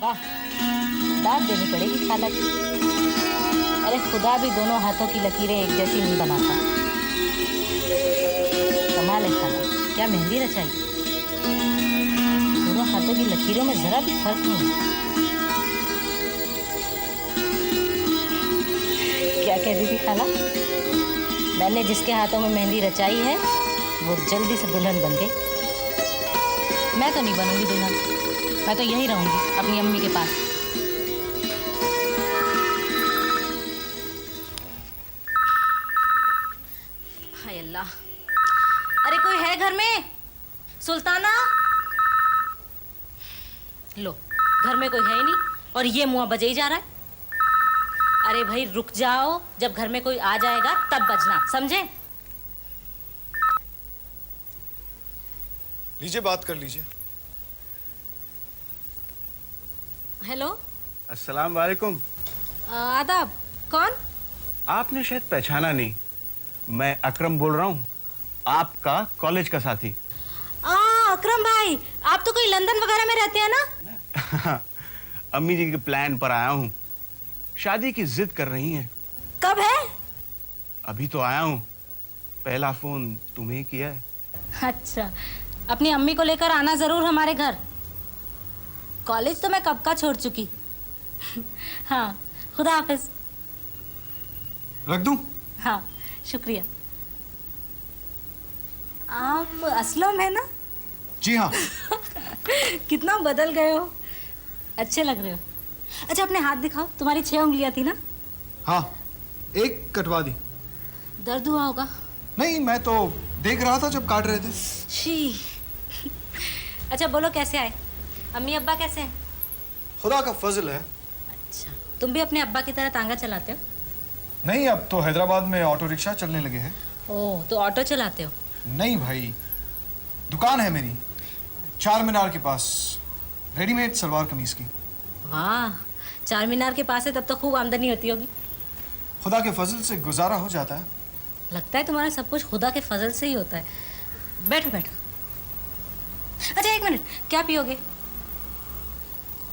वाह, दाद देनी पड़ेगी खाला की। अरे खुदा भी दोनों हाथों की लकीरें एक जैसी नहीं बनाता। कमाल है खाला, क्या मेहंदी रचाई। दोनों हाथों की लकीरों में जरा भी फर्क नहीं। क्या कहती थी खाला? मैंने जिसके हाथों में मेहंदी रचाई है वो जल्दी से दुल्हन बन गई। मैं तो नहीं बनूंगी दुल्हन, मैं तो यहीं रहूंगी अपनी अम्मी के पास। हाय अल्लाह, अरे कोई है घर में? सुल्ताना, लो घर में कोई है ही नहीं और ये मुआ बजे ही जा रहा है। अरे भाई रुक जाओ, जब घर में कोई आ जाएगा तब बजना, समझे? लीजिए, बात कर लीजिए। हेलो, अस्सलाम वालेकुम। आदाब। कौन? आपने शायद पहचाना नहीं, मैं अकरम बोल रहा हूँ, आपका कॉलेज का साथी। अकरम भाई, आप तो कोई लंदन वगैरह में रहते हैं ना? अम्मी जी के प्लान पर आया हूँ, शादी की जिद कर रही हैं। कब है? अभी तो आया हूँ, पहला फोन तुम्हें ही किया है। अच्छा, अपनी अम्मी को लेकर आना जरूर हमारे घर। कॉलेज तो मैं कब का छोड़ चुकी। हाँ, खुदा हाफिज। रख दूं? हाँ, शुक्रिया। आप असलम है ना? जी हाँ। कितना बदल गए हो, अच्छे लग रहे हो। अच्छा अपने हाथ दिखाओ, तुम्हारी 6 उंगलियां थी ना? हाँ, एक कटवा दी। दर्द हुआ होगा? नहीं, मैं तो देख रहा था जब काट रहे थे। शी। अच्छा बोलो, कैसे आए? अम्मी अब्बा कैसे हैं? खुदा का फजल है। अच्छा, तुम भी अपने अब्बा की तरह तांगा चलाते हो? नहीं, अब तो हैदराबाद में ऑटो रिक्शा चलने लगे हैं। ओह, तो ऑटो चलाते हो? नहीं भाई, दुकान है मेरी चार मीनार के पास, रेडीमेड सलवार कमीज की। वाह, चार मीनार के पास है, तब तो खूब आमदनी होती होगी। खुदा के फजल से गुजारा हो जाता है। लगता है तुम्हारा सब कुछ खुदा के फजल से ही होता है। बैठो बैठो। अच्छा एक मिनट, क्या पियोगे?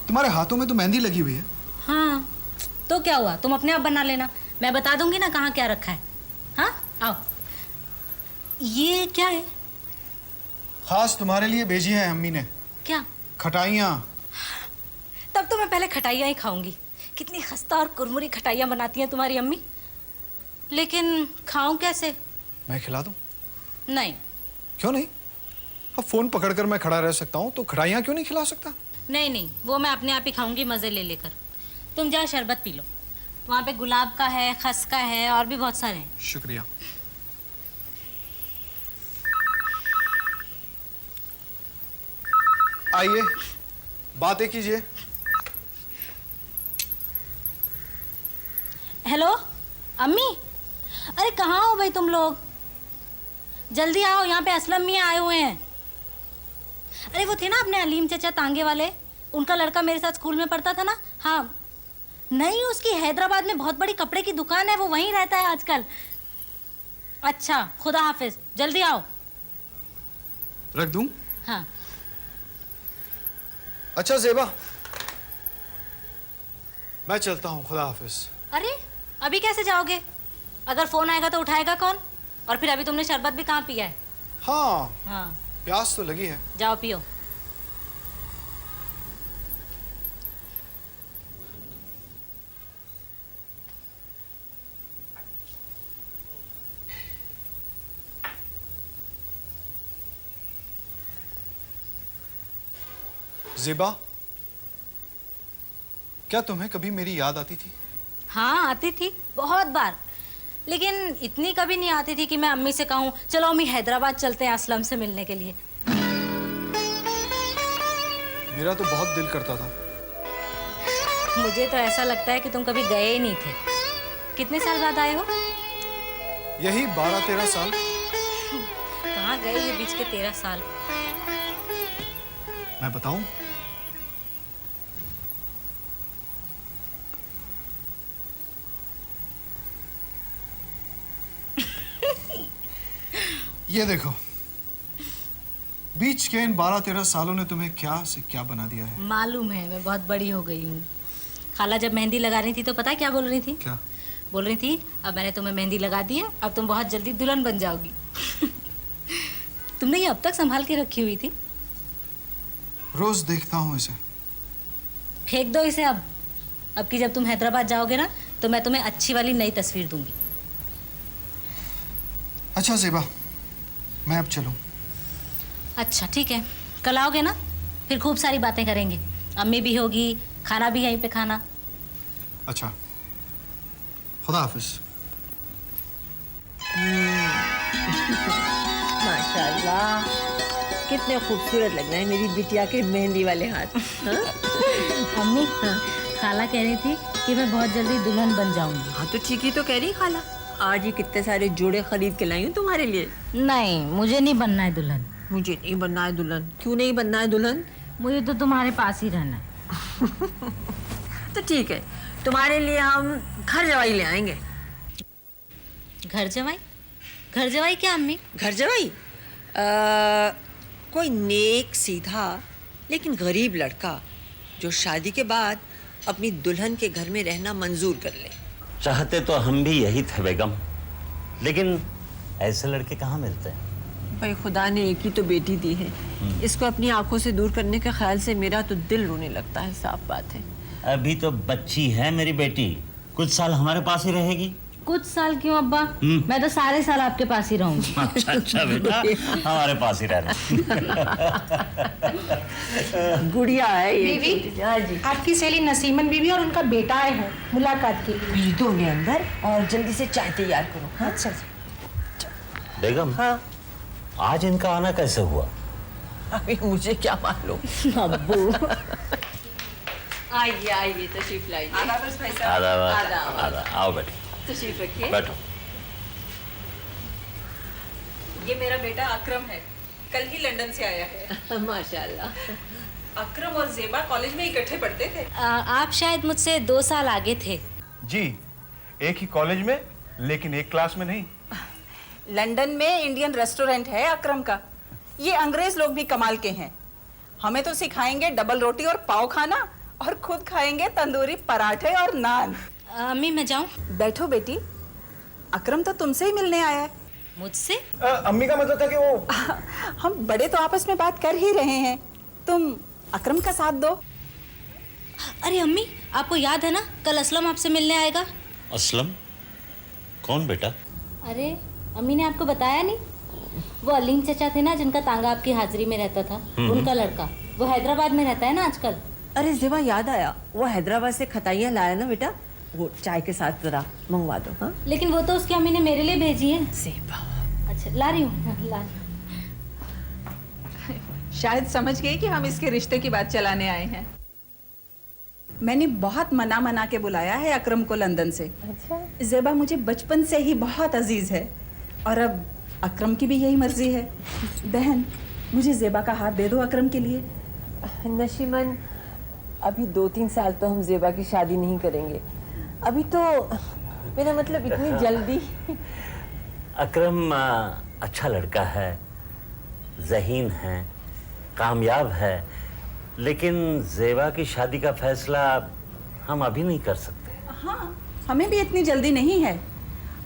तुम्हारे हाथों में तो मेहंदी लगी हुई है। हाँ, तो क्या हुआ, तुम अपने आप बना लेना, मैं बता दूंगी ना कहाँ क्या रखा है। हाँ आओ। ये क्या है? खास तुम्हारे लिए भेजी है अम्मी ने। क्या? खटाइयाँ। तब तो मैं पहले खटाइयाँ ही खाऊंगी। कितनी खस्ता और कुरमुरी खटाइयाँ बनाती हैं तुम्हारी अम्मी। लेकिन खाऊं कैसे? मैं खिला दूं? नहीं। क्यों नहीं? अब फोन पकड़कर मैं खड़ा रह सकता हूँ, तो खटाइयाँ क्यों नहीं खिला सकता? नहीं नहीं, वो मैं अपने आप ही खाऊंगी मज़े ले लेकर। तुम जाओ शरबत पी लो, वहाँ पे गुलाब का है, खस का है और भी बहुत सारे हैं। शुक्रिया। आइए, बातें कीजिए। हेलो अम्मी, अरे कहाँ हो भाई तुम लोग? जल्दी आओ, यहाँ पे असलम मियाँ आए हुए हैं। अरे वो थे ना अपने अलीम चचा तांगे वाले, उनका लड़का मेरे साथ स्कूल में पढ़ता था ना। हाँ, नहीं उसकी हैदराबाद में बहुत बड़ी कपड़े की दुकान है, वो वहीं रहता है आजकल। अच्छा, खुदा हाफिज, जल्दी आओ। रख दूं? हाँ। अच्छा ज़ेबा, मैं चलता हूँ, खुदा हाफिज। अरे अभी कैसे जाओगे? अगर फोन आएगा तो उठाएगा कौन? और फिर अभी तुमने शरबत भी कहाँ पिया है? हाँ, हाँ, प्यास तो लगी है। जाओ पियो। ज़ेबा, क्या तुम्हें कभी मेरी याद आती थी? हाँ आती थी, बहुत बार, लेकिन इतनी कभी नहीं आती थी कि मैं अम्मी से कहूँ चलो अम्मी हैदराबाद चलते हैं असलम से मिलने के लिए। मेरा तो बहुत दिल करता था। मुझे तो ऐसा लगता है कि तुम कभी गए ही नहीं थे। कितने साल बाद आए हो? यही 12-13 साल। कहाँ गए ये बीच के 13 साल? मैं बताऊं? ये देखो, बीच के इन 12-13 सालों ने तुम्हें क्या से क्या बना दिया है? मालूम है, मैं बहुत बड़ी हो गई हूँ। खाला जब मेहंदी लगा रही थी तो पता है क्या बोल रही थी? क्या? बोल रही थी अब मैंने तुम्हें मेहंदी लगा दी है, अब तुम बहुत जल्दी दुल्हन बन जाओगी। तुमने ये अब तक संभाल के रखी हुई थी? रोज देखता हूँ इसे। फेंक दो इसे अब की जब तुम हैदराबाद जाओगे ना तो मैं तुम्हें अच्छी वाली नई तस्वीर दूंगी। अच्छा ज़ेबा, मैं अब चलूँ। अच्छा ठीक है, कल आओगे ना, फिर खूब सारी बातें करेंगे। अम्मी भी होगी, खाना भी यहीं पे खाना। अच्छा, खुदा हाफिज। माशाल्लाह, कितने खूबसूरत लग रहे हैं मेरी बिटिया के मेहंदी वाले हाथ। हाँ? अम्मी खाला कह रही थी कि मैं बहुत जल्दी दुल्हन बन जाऊंगी। हाँ तो ठीक ही तो कह रही खाला। आज ही कितने सारे जोड़े खरीद के लाई हूँ तुम्हारे लिए। नहीं, मुझे नहीं बनना है दुल्हन। मुझे नहीं बनना है दुल्हन। क्यों नहीं बनना है दुल्हन? मुझे तो तुम्हारे पास ही रहना है। तो ठीक है, तुम्हारे लिए हम घर जवाई ले आएंगे। घर जवाई? घर जवाई क्या अम्मी? घर जवाई कोई नेक सीधा लेकिन गरीब लड़का जो शादी के बाद अपनी दुल्हन के घर में रहना मंजूर कर ले। चाहते तो हम भी यही थे बेगम, लेकिन ऐसे लड़के कहाँ मिलते हैं? भाई खुदा ने एक ही तो बेटी दी है, इसको अपनी आंखों से दूर करने के ख्याल से मेरा तो दिल रोने लगता है। साफ बात है। अभी तो बच्ची है मेरी बेटी, कुछ साल हमारे पास ही रहेगी। कुछ साल क्यों अब्बा? मैं तो सारे साल आपके पास ही रहूंगी। अच्छा अच्छा बेटा, हमारे पास ही रहना। गुड़िया है ये। बीवी, हाँ जी। आपकी सहेली नसीमन बीवी और उनका बेटा आए हैं मुलाकात के लिए। भेज दो उन्हें अंदर और जल्दी से चाय तैयार करो। हाँ? अच्छा जी। बेगम, हाँ। आज इनका आना कैसे हुआ? अभी मुझे क्या मालूम। अब्बू आइए आइए, तशरीफ लाइए। आधा आओ बेटा, तशरीफ रखिए। बैठो। ये मेरा बेटा अकरम है, कल ही लंदन से आया है। माशाल्लाह। अकरम और ज़ेबा कॉलेज में इकट्ठे पढ़ते थे। आप शायद मुझसे 2 साल आगे थे। जी, एक ही कॉलेज में लेकिन एक क्लास में नहीं। लंदन में इंडियन रेस्टोरेंट है अकरम का। ये अंग्रेज लोग भी कमाल के हैं। हमें तो सिखाएंगे डबल रोटी और पाव खाना, और खुद खाएंगे तंदूरी पराठे और नान। अम्मी मैं जाऊं? बैठो बेटी, अकरम तो तुमसे ही मिलने आया है। मुझसे? अम्मी का मतलब था कि वो हम बड़े तो आपस में बात कर ही रहे हैं, तुम अकरम का साथ दो। अरे अम्मी, आपको याद है ना कल असलम आपसे मिलने आएगा? असलम? कौन बेटा? अरे अम्मी ने आपको बताया नहीं? वो अलीम चचा थे ना जिनका तांगा आपकी हाजिरी में रहता था, उनका लड़का। वो हैदराबाद में रहता है ना आजकल। अरे ज़ेबा याद आया, वो हैदराबाद से खताइयाँ लाया ना बेटा, वो चाय के साथ जरा मंगवा दो। हाँ लेकिन वो तो उसकी अम्मी ने मेरे लिए भेजी है। ज़ेबा। अच्छा ला रही हूँ, ला रही हूँ। शायद समझ गई कि हम इसके रिश्ते की बात चलाने आए हैं। मैंने बहुत मना के बुलाया है अकरम को लंदन से। अच्छा। ज़ेबा मुझे बचपन से ही बहुत अजीज है, और अब अकरम की भी यही मर्जी है। बहन, मुझे ज़ेबा का हाथ दे दो अकरम के लिए। नशीमन, अभी 2-3 साल तो हम ज़ेबा की शादी नहीं करेंगे। अभी तो मेरा मतलब इतनी जल्दी। अकरम अच्छा लड़का है, ज़हीन है, कामयाब है, लेकिन ज़ेबा की शादी का फैसला हम अभी नहीं कर सकते। हाँ, हमें भी इतनी जल्दी नहीं है।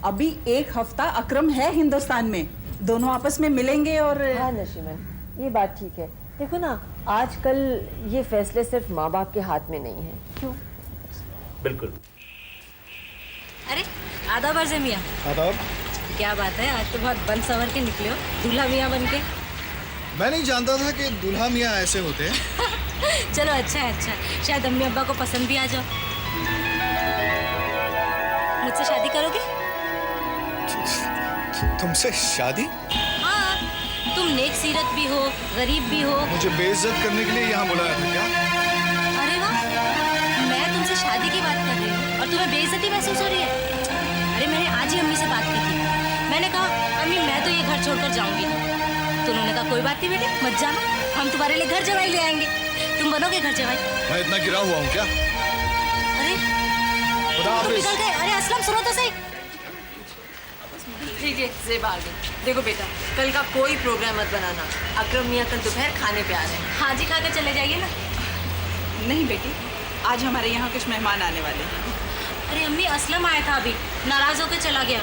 अभी 1 हफ्ता अकरम है हिंदुस्तान में, दोनों आपस में मिलेंगे और हाँ नशीमन, ये बात ठीक है। देखो ना, आजकल ये फैसले सिर्फ माँ बाप के हाथ में नहीं है। क्यों? बिल्कुल। अरे आदाब अर्ज़े मियाँ। आदाब। क्या बात है, आज तो बहुत बन संवर के निकले हो, दूल्हा मियाँ बन के। मैं नहीं जानता था कि दूल्हा मियाँ ऐसे होते हैं। चलो अच्छा है, अच्छा है। शायद अम्मी अब्बा को पसंद भी आ जाओ। मुझसे शादी करोगे? तुमसे शादी? हाँ, तुम नेक सीरत भी हो, गरीब भी हो। मुझे बेइज्जत करने के लिए यहाँ बुलाया था क्या? अरे वाह, मैं तुमसे शादी की बात कर रही हूँ और तुम्हें बेइज्जती महसूस हो रही है? अरे मैंने आज ही अम्मी से बात की थी। मैंने कहा अम्मी मैं तो ये घर छोड़कर जाऊंगी। तो उन्होंने कहा कोई बात नहीं बेटे, मत जाना, हम तुम्हारे लिए घर जवाई ले आएंगे, तुम बनोगे घर जवाई। मैं इतना गिरा हुआ हूँ क्या? अरे खुदा तुम हाफिज। निकल गए। अरे असलम सुनो तो सही। लीजिए ज़ेबा आ गई। देखो बेटा, कल का कोई प्रोग्राम मत बनाना। अकरम मियाँ कल दोपहर खाने पे आ रहे हैं। हाँ जी, खा के चले जाइए ना। नहीं बेटी, आज हमारे यहाँ कुछ मेहमान आने वाले हैं। अरे अम्मी, असलम आया था अभी, नाराज होकर चला गया।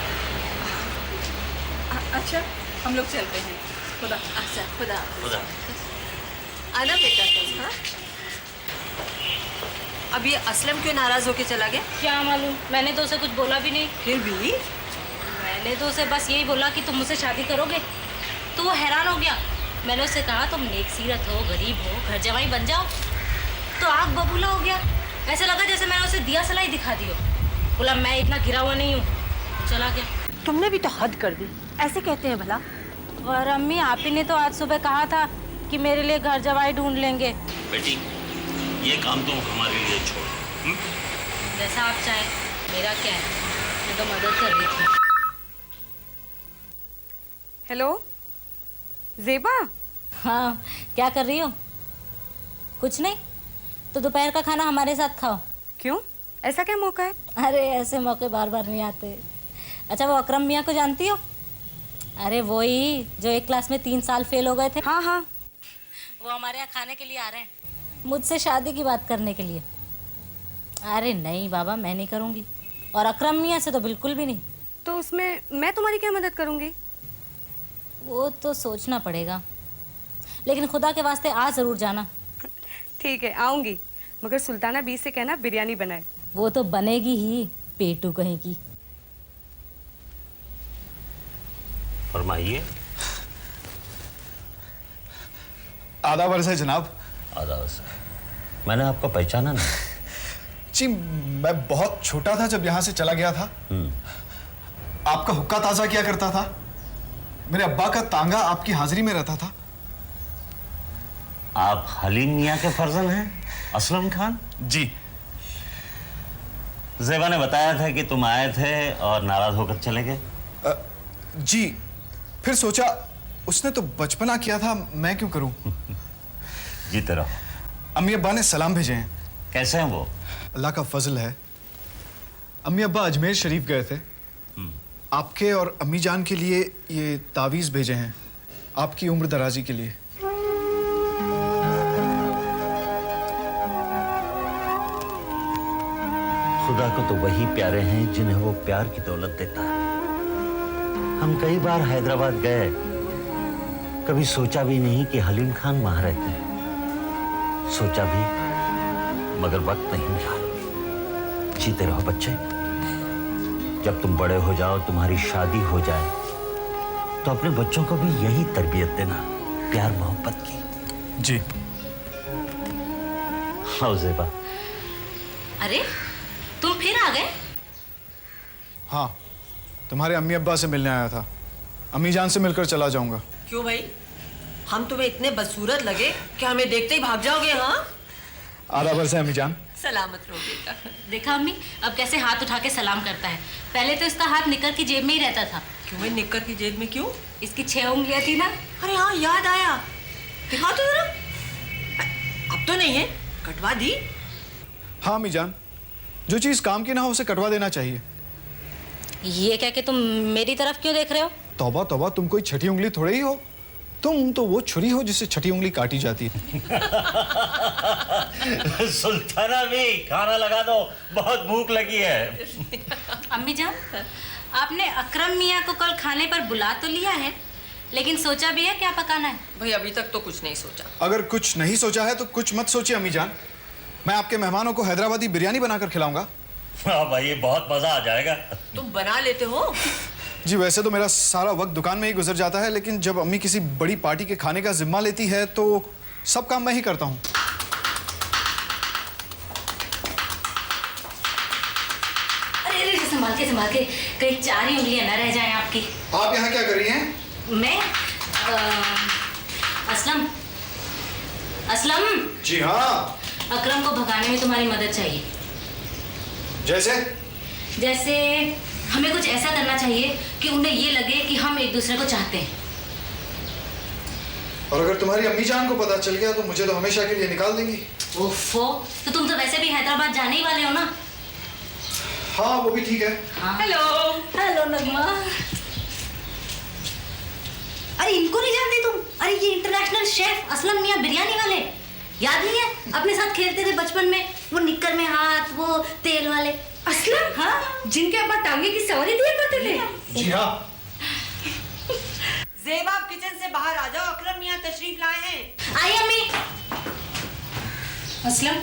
अच्छा, हम लोग चलते हैं। खुदा। अच्छा, खुदा। खुदा। आना बेटा कल, हाँ? अब ये असलम क्यों नाराज होके चला गया? क्या मालूम, मैंने तो उसे कुछ बोला भी नहीं। फिर भी मैंने तो उसे बस यही बोला कि तुम मुझसे शादी करोगे, तो वो हैरान हो गया। मैंने उससे कहा तुम नेक सीरत हो, गरीब हो, घर जवाई बन जाओ, तो आग बबूला हो गया। ऐसा लगा जैसे मैंने उसे दिया सलाई दिखा दी हो। बोला मैं इतना गिरा हुआ नहीं हूँ, चला गया। तुमने भी तो हद कर दी, ऐसे कहते हैं भला? और अम्मी, आप ही ने तो आज सुबह कहा था कि मेरे लिए घर जवाई ढूंढ लेंगे। बेटी, ये काम तुम हमारे लिए छोड़। जैसा आप चाहें, मेरा क्या है, मैं तो मदद कर रही थी। हेलो ज़ेबा, हाँ, क्या कर रही हो? कुछ नहीं, तो दोपहर का खाना हमारे साथ खाओ। क्यों, ऐसा क्या मौका है? अरे ऐसे मौके बार बार नहीं आते। अच्छा, वो अकरम मियाँ को जानती हो? अरे वही जो एक क्लास में 3 साल फेल हो गए थे। हाँ हाँ। वो हमारे यहाँ खाने के लिए आ रहे हैं, मुझसे शादी की बात करने के लिए। अरे नहीं बाबा, मैं नहीं करूँगी, और अकरम मियाँ से तो बिल्कुल भी नहीं। तो उसमें मैं तुम्हारी क्या मदद करूँगी? वो तो सोचना पड़ेगा, लेकिन खुदा के वास्ते आज ज़रूर जाना। ठीक है, आऊँगी, मगर सुल्ताना बी से कहना बिरयानी बनाए। वो तो बनेगी ही, पेटू कहीं की। फरमाइए। आदाब अर्ज़ है जनाब। आदाब से। मैंने आपको पहचाना नहीं। जी, मैं बहुत छोटा था जब यहाँ से चला गया था। आपका हुक्का ताज़ा किया करता था। मेरे अब्बा का तांगा आपकी हाजिरी में रहता था। आप हलीम मियाँ के फर्जंद हैं, असलम खान? जी। ज़ेबा ने बताया था कि तुम आए थे और नाराज होकर चले गए। जी, फिर सोचा उसने तो बचपना किया था, मैं क्यों करूं। जीते रहो। अम्मी अब्बा ने सलाम भेजे हैं। कैसे हैं वो? अल्लाह का फजल है। अम्मी अब्बा अजमेर शरीफ गए थे। आपके और अम्मी जान के लिए ये तावीज़ भेजे हैं, आपकी उम्र दराजी के लिए। खुदा को तो वही प्यारे हैं जिन्हें वो प्यार की दौलत देता है। हम कई बार हैदराबाद गए, कभी सोचा भी नहीं कि हलीम खान वहां रहते हैं। सोचा भी, मगर वक्त नहीं मिला। जीते रहो बच्चे। जब तुम बड़े हो जाओ, तुम्हारी शादी हो जाए, तो अपने बच्चों को भी यही तरबियत देना, प्यार मोहब्बत की। जी। हाँ ज़ेबा। अरे तुम फिर आ गए? हाँ, तुम्हारे अम्मी अब्बा से मिलने आया था। अम्मी जान से मिलकर चला जाऊंगा। क्यों भाई, हम तुम्हें इतने बदसूरत लगे कि हमें देखते ही भाग जाओगे? हाँ, आदाब अर्ज़ है अम्मी जान। सलामत रहो बेटा। देखा अम्मी, अब कैसे हाथ उठा के सलाम करता है। पहले तो इसका हाथ निकर की जेब में ही रहता था। क्यों भाई, निक्कर की जेब में क्यों? इसकी 6 उंगलियां थी ना। अरे हाँ, याद आया, दिखा तो जरा। अब तो नहीं है, कटवा दी। हाँ अम्मी जान, जो चीज़ काम की ना हो उसे कटवा देना चाहिए। ये क्या कि तुम मेरी तरफ क्यों देख रहे हो? तौबा तौबा, तुम कोई छठी उंगली थोड़े ही हो। तुम तो वो छुरी हो जिससे छठी उंगली काटी जाती है। सुल्ताना भी खाना लगा दो, बहुत भूख लगी है। अम्मी जान, आपने अकरम मियाँ को कल खाने पर बुला तो लिया है, लेकिन सोचा भी है क्या पकाना है? भाई अभी तक तो कुछ नहीं सोचा। अगर कुछ नहीं सोचा है तो कुछ मत सोचिए अम्मी जान। मैं आपके मेहमानों को हैदराबादी बिरयानी बनाकर खिलाऊंगा। हाँ भाई, बहुत मजा आ जाएगा। तुम बना लेते हो? जी, वैसे तो मेरा सारा वक्त दुकान में ही गुजर जाता है, लेकिन जब अम्मी किसी बड़ी पार्टी के खाने का जिम्मा लेती है तो सब काम मैं ही करता हूँ। अरे अरे, संभाल के, कहीं 4 ही उंगलियां न रह जाएं आपकी। आप यहाँ क्या कर रही हैं? मैं असलम, जी हाँ। अकरम को भगाने में तुम्हारी मदद चाहिए। जैसे हमें कुछ ऐसा करना चाहिए कि उन्हें ये लगे कि हम एक दूसरे को चाहते हैं। और अगर तुम्हारी अम्मी जान को पता चल गया तो मुझे तो हमेशा के लिए निकाल देंगी। ओफो, तो तुम तो वैसे भी हैदराबाद जाने ही वाले हो ना? हाँ, वो भी ठीक है। हाँ। हेलो नगमा। अरे इनको नहीं जानती तुम? अरे ये इंटरनेशनल शेफ असलम मियां बिरयानी वाले, याद नहीं है? अपने साथ खेलते थे बचपन में, वो निक्कर में हाथ, वो तेल वाले। असलम? हाँ, जिनके अब्बा टांगे की सवारी दिया करते थे। जी हाँ। ज़ेबा, आप किचन से बाहर आ जाओ, अकरम मियां तशरीफ लाए हैं। आई अम्मी। असलम,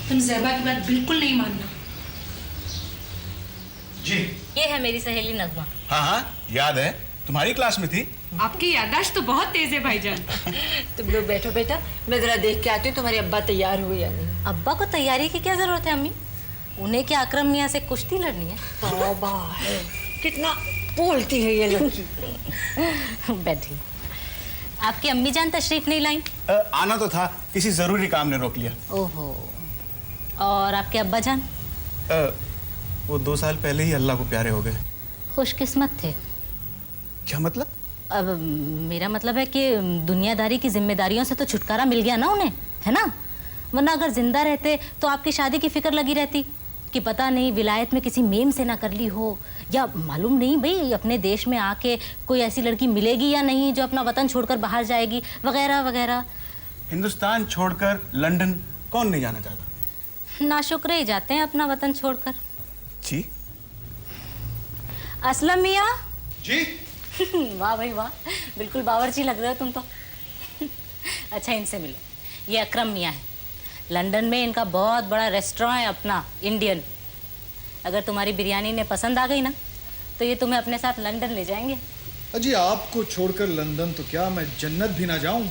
तुम ज़ेबा की बात बिल्कुल नहीं मानना। जी ये है मेरी सहेली नगमा। हाँ हाँ, याद है, तुम्हारी क्लास में थी। आपकी याददाश्त तो बहुत तेज है भाईजान। तुम लोग बैठो बेटा, मैं जरा देख के आती हूँ तुम्हारे अब्बा तैयार हुए या नहीं। अब्बा को तैयारी की क्या जरूरत है अम्मी? उन्हें क्या अकरम मियां से कुश्ती लड़नी है? तौबा है, कितना बोलती है ये लड़की। बैठी। आपकी अम्मी जान तशरीफ नहीं लाई? आना तो था, किसी जरूरी काम ने रोक लिया। ओहो। और आपके अब्बा जान? वो 2 साल पहले ही अल्लाह को प्यारे हो गए। खुशकिस्मत थे। क्या मतलब? अब मेरा मतलब है कि दुनियादारी की जिम्मेदारियों से तो छुटकारा मिल गया ना उन्हें, है ना? वरना अगर जिंदा रहते तो आपकी शादी की फिक्र लगी रहती कि पता नहीं विलायत में किसी मेम से ना कर ली हो, या मालूम नहीं भाई अपने देश में आके कोई ऐसी लड़की मिलेगी या नहीं जो अपना वतन छोड़कर बाहर जाएगी, वगैरह वगैरह। हिंदुस्तान छोड़कर लंदन कौन नहीं जाना चाहता? नाशुक्रे ही जाते हैं अपना वतन छोड़कर। जी। असलम मियां। जी। वाह भाई वाह, बिल्कुल बावर्ची लग रहे हो तुम तो। अच्छा, इनसे मिलो, ये अकरम मियां है। लंदन में इनका बहुत बड़ा रेस्टोरेंट है अपना, इंडियन। अगर तुम्हारी बिरयानी ने पसंद आ गई ना तो ये तुम्हें अपने साथ लंदन ले जाएंगे। अजी आपको छोड़कर लंदन तो क्या मैं जन्नत भी ना जाऊं।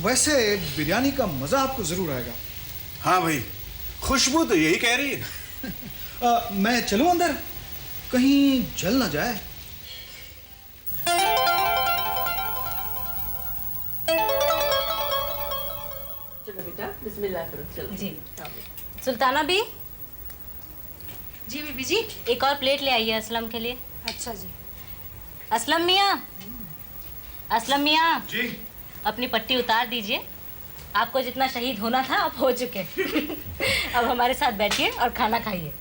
वैसे बिरयानी का मज़ा आपको ज़रूर आएगा। हाँ भाई, खुशबू तो यही कह रही है। मैं चलूं अंदर, कहीं जल ना जाए। चलो बेटा, बिस्मिल्लाह करो। चलो जी। सुल्ताना भी, जी बीबी जी। एक और प्लेट ले आइए असलम के लिए। अच्छा जी। असलम मियां, असलम मियां, जी। अपनी पट्टी उतार दीजिए। आपको जितना शहीद होना था आप हो चुके। अब हमारे साथ बैठिए और खाना खाइए।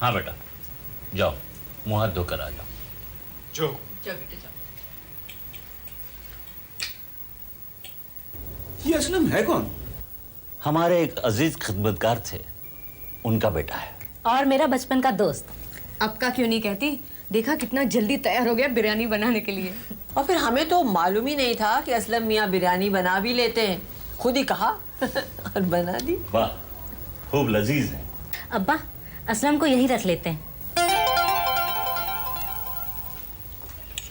हाँ बेटा, जाओ मुँह हाथ धोकर आ जाओ। जो जाओ बेटा जाओ। ये असलम है कौन? हमारे एक अजीज खिदमतगार थे, उनका बेटा है। और मेरा बचपन का दोस्त। आपका क्यों नहीं कहती? देखा कितना जल्दी तैयार हो गया बिरयानी बनाने के लिए। और फिर हमें तो मालूम ही नहीं था कि असलम मियां बिरयानी बना भी लेते हैं, खुद ही कहा और बना दी। वाह, खूब लजीज है। अब्बा, असलम को यही रख लेते हैं।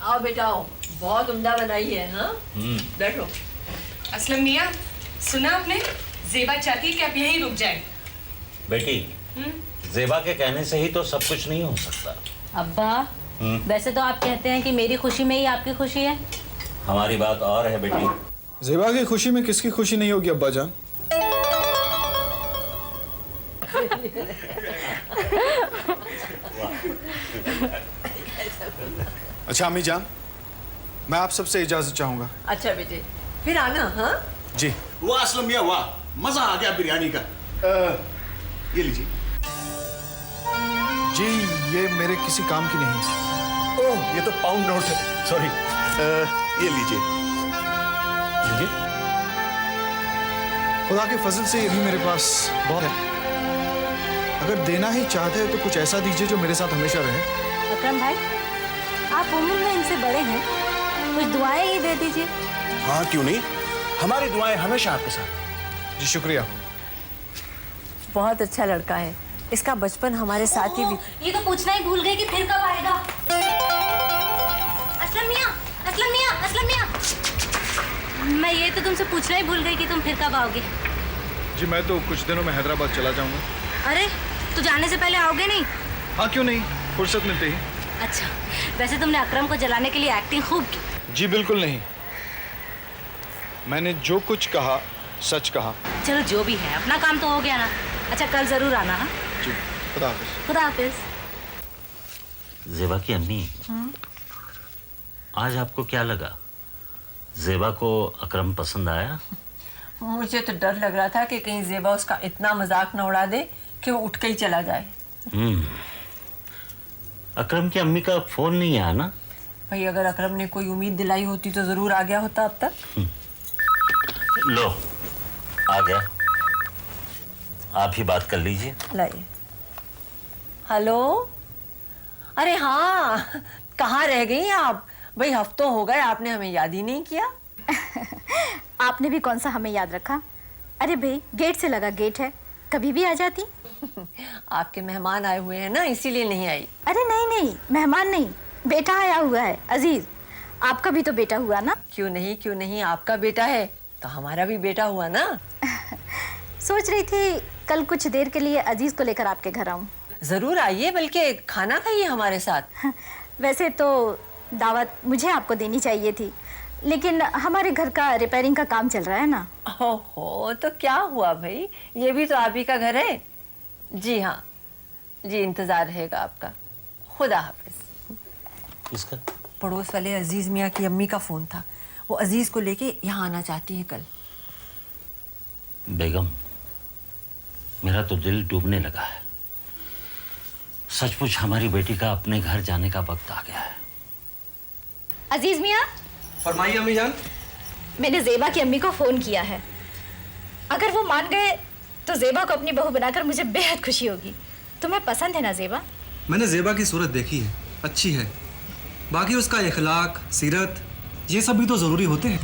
आओ बेटा आओ, बहुत उम्दा बनाई है। हाँ बैठो। असलम मियां, सुना आपने? ज़ेबा चाहती है कि आप यहीं रुक जाएं। बेटी, ज़ेबा के कहने से ही तो सब कुछ नहीं हो सकता। अब्बा, वैसे तो आप कहते हैं कि मेरी खुशी में ही आपकी खुशी है। हमारी बात और है बेटी। ज़ेबा की खुशी में किसकी खुशी नहीं होगी अब्बा जान? अच्छा अम्मी जान, मैं आप सबसे इजाजत चाहूंगा। अच्छा बेटे, फिर आना। हाँ जी। वाह असलम मियां वाह, मजा आ गया बिरयानी का। ये लीजिए। जी, ये मेरे किसी काम की नहीं। ओह, ये तो पाउंड नोट है, सॉरी। ये लीजिए। लीजिए। खुदा के फजल से ये भी मेरे पास बहुत है। अगर देना ही चाहते हैं तो कुछ ऐसा दीजिए जो मेरे साथ हमेशा रहे। अकरम भाई, आप उम्र में इनसे बड़े हैं, कुछ दुआएं ही दे दीजिए। हाँ क्यों नहीं, हमारी दुआएं हमेशा आपके साथ। जी शुक्रिया। बहुत अच्छा लड़का है, इसका बचपन हमारे साथ ही भी। ये तो पूछना ही भूल गई कि फिर कब आएगा। असलम मियां, असलम मियां, असलम मियां, मैं ये तो तुमसे पूछना ही भूल गई कि तुम फिर कब आओगे। जी मैं तो कुछ दिनों में हैदराबाद चला जाऊंगा। अरे, तो जाने से पहले आओगे नहीं? हाँ क्यों नहीं, फुर्सत मिलते ही। अच्छा, वैसे तुमने अकरम को जलाने के लिए एक्टिंग खूब की। जी बिल्कुल नहीं, मैंने जो कुछ कहा सच कहा। चलो जो भी है, अपना काम तो हो गया ना। अच्छा, कल जरूर आना। हाँ जी, खुदा हाफिज। खुदा हाफिज। ज़ेबा की अम्मी, आज आपको क्या लगा? ज़ेबा को अकरम पसंद आया? मुझे तो डर लग रहा था कि कहीं ज़ेबा उसका इतना मजाक न उड़ा दे कि वो उठ के ही चला जाए। अकरम की अम्मी का फोन नहीं आया ना? भाई अगर अकरम ने कोई उम्मीद दिलाई होती तो जरूर आ गया होता अब तक। लो आ गया, आप ही बात कर लीजिए। लाइए। हेलो, अरे हाँ, कहाँ रह गई आप भाई? हफ्तों हो गए, आपने हमें याद ही नहीं किया। आपने भी कौन सा हमें याद रखा? अरे भाई गेट से लगा गेट है, कभी भी आ जाती। आपके मेहमान आए हुए हैं ना, इसीलिए नहीं आई। अरे नहीं नहीं, मेहमान नहीं, बेटा आया हुआ है अजीज। आपका भी तो बेटा हुआ ना? क्यों नहीं, क्यों नहीं, आपका बेटा है तो हमारा भी बेटा हुआ ना। सोच रही थी कल कुछ देर के लिए अजीज को लेकर आपके घर आऊं। जरूर आइए, बल्कि खाना खाइए हमारे साथ। वैसे तो दावत मुझे आपको देनी चाहिए थी, लेकिन हमारे घर का रिपेयरिंग का काम चल रहा है ना। ओहो, तो क्या हुआ भाई, ये भी तो आप ही का घर है। जी हाँ जी, इंतजार रहेगा आपका। खुदा हाफिज। किसका? पड़ोस वाले अजीज मियाँ की अम्मी का फोन था, वो अजीज को लेके यहाँ आना चाहती है कल। बेगम, मेरा तो दिल डूबने लगा है। सचमुच हमारी बेटी का अपने घर जाने का वक्त आ गया है। अजीज मियाँ, फरमाइए अम्मी जान। मैंने जेबा की अम्मी को फोन किया है। अगर वो मान गए तो जेबा को अपनी बहू बनाकर मुझे बेहद खुशी होगी। तुम्हें पसंद है ना जेबा? मैंने जेबा की सूरत देखी है, अच्छी है। बाकी उसका इखलाक, सीरत, ये सब भी तो जरूरी होते हैं।